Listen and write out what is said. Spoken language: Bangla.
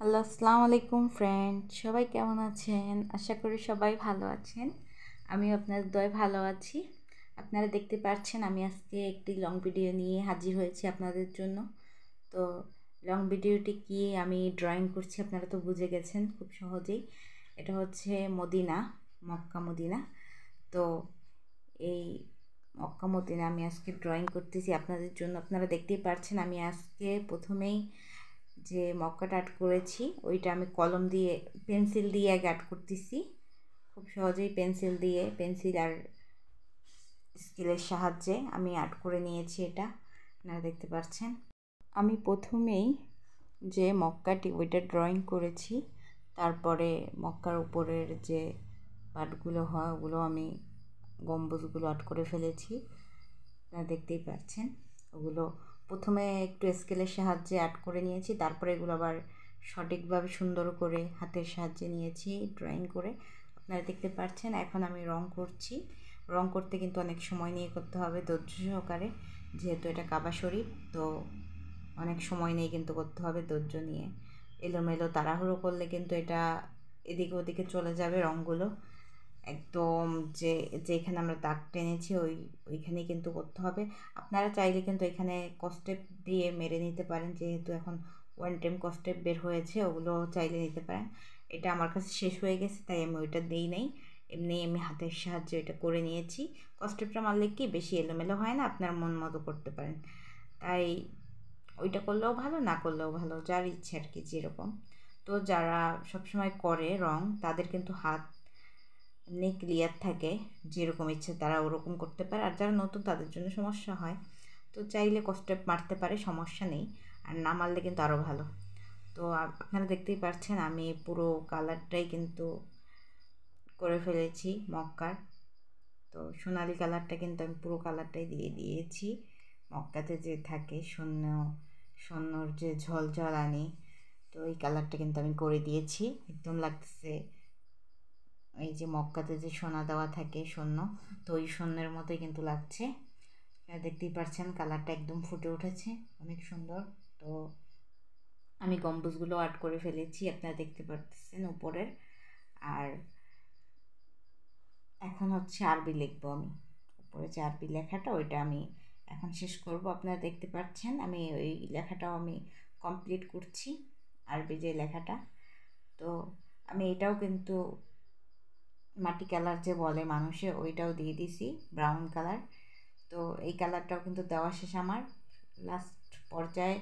হ্যালো, আসসালামু আলাইকুম ফ্রেন্ড। সবাই কেমন আছেন? আশা করি সবাই ভালো আছেন। আমিও আপনাদের দয়ায় ভালো আছি। আপনারা দেখতে পাচ্ছেন আমি আজকে একটি লং ভিডিও নিয়ে হাজির হয়েছি আপনাদের জন্য। তো লং ভিডিওটি কি আমি ড্রয়িং করছি আপনারা তো বুঝে গেছেন খুব সহজেই। এটা হচ্ছে মদিনা, মক্কা মদিনা। তো এই মক্কা মদিনা আমি আজকে ড্রয়িং করতেছি আপনাদের জন্য। আপনারা দেখতেই পাচ্ছেন আমি আজকে প্রথমেই যে মক্কাটা আর্ট করেছি ওইটা আমি কলম দিয়ে পেন্সিল দিয়ে আগে আর্ট করতেছি। খুব সহজেই পেন্সিল আর স্কেলের সাহায্যে আমি আর্ট করে নিয়েছি। এটা আপনারা দেখতে পাচ্ছেন। আমি প্রথমেই যে মক্কাটি ওইটা ড্রয়িং করেছি, তারপরে মক্কার উপরের যে পার্টগুলো হয় ওগুলো আমি গম্বুজগুলো আর্ট করে ফেলেছি। আপনারা দেখতেই পাচ্ছেন ওগুলো প্রথমে একটু স্কেলের সাহায্যে আর্ট করে নিয়েছি, তারপরে এগুলো আবার সঠিকভাবে সুন্দর করে হাতের সাহায্যে নিয়েছি ড্রয়িং করে। আপনারা দেখতে পাচ্ছেন এখন আমি রং করছি। রং করতে কিন্তু অনেক সময় নিয়ে করতে হবে, ধৈর্য সহকারে, যেহেতু এটা কাবা শরীফ। তো অনেক সময় নিয়ে কিন্তু করতে হবে, ধৈর্য নিয়ে। এলোমেলো তাড়াহুড়ো করলে কিন্তু এটা এদিকে ওদিকে চলে যাবে রঙগুলো। একদম যেখানে আমরা দাগ টেনেছি ওইখানেই কিন্তু করতে হবে। আপনারা চাইলে কিন্তু এখানে কস্টেপ দিয়ে মেরে নিতে পারেন, যেহেতু এখন ওয়ান টাইম কস্টেপ বের হয়েছে, ওগুলো চাইলে নিতে পারেন। এটা আমার কাছে শেষ হয়ে গেছে তাই আমি ওইটা দিই নাই, এমনি আমি হাতের সাহায্যে এটা করে নিয়েছি। কস্টেপটা মারলে কি বেশি এলোমেলো হয় না, আপনার মন মতো করতে পারেন। তাই ওইটা করলেও ভালো, না করলেও ভালো, যার ইচ্ছে আর কি যেরকম। তো যারা সবসময় করে রং তাদের কিন্তু হাত এমনি ক্লিয়ার থাকে, যেরকম ইচ্ছে তারা ওরকম করতে পারে। আর যারা নতুন তাদের জন্য সমস্যা হয়, তো চাইলে কস্টেপ মারতে পারে, সমস্যা নেই। আর না মারলে কিন্তু আরও ভালো। তো আপনারা দেখতেই পাচ্ছেন আমি পুরো কালারটাই কিন্তু করে ফেলেছি মক্কার। তো সোনালি কালারটা কিন্তু আমি পুরো কালারটাই দিয়ে দিয়েছি। মক্কাতে যে থাকে স্বর্ণর যে ঝলঝলানি, তো এই কালারটা কিন্তু আমি করে দিয়েছি। একদম লাগতেছে এই যে মক্কাতে যে সোনা দেওয়া থাকে স্বর্ণ, তো ওই স্বর্ণের মতোই কিন্তু লাগছে। দেখতেই পাচ্ছেন কালারটা একদম ফুটে উঠেছে, অনেক সুন্দর। তো আমি গম্বুজগুলো আর্ট করে ফেলেছি, আপনারা দেখতে পাচ্ছেন উপরের। আর এখন হচ্ছে আরবি লিখবো আমি, উপরে যে আরবি লেখাটা ওইটা আমি এখন শেষ করব। আপনারা দেখতে পাচ্ছেন আমি ওই লেখাটাও আমি কমপ্লিট করছি, আরবি যে লেখাটা। তো আমি এটাও কিন্তু মাটি কালার যে বলে মানুষে, ওইটাও দিয়ে দিছি ব্রাউন কালার। তো এই কালারটাও কিন্তু দেওয়া শেষ আমার। লাস্ট পর্যায়ে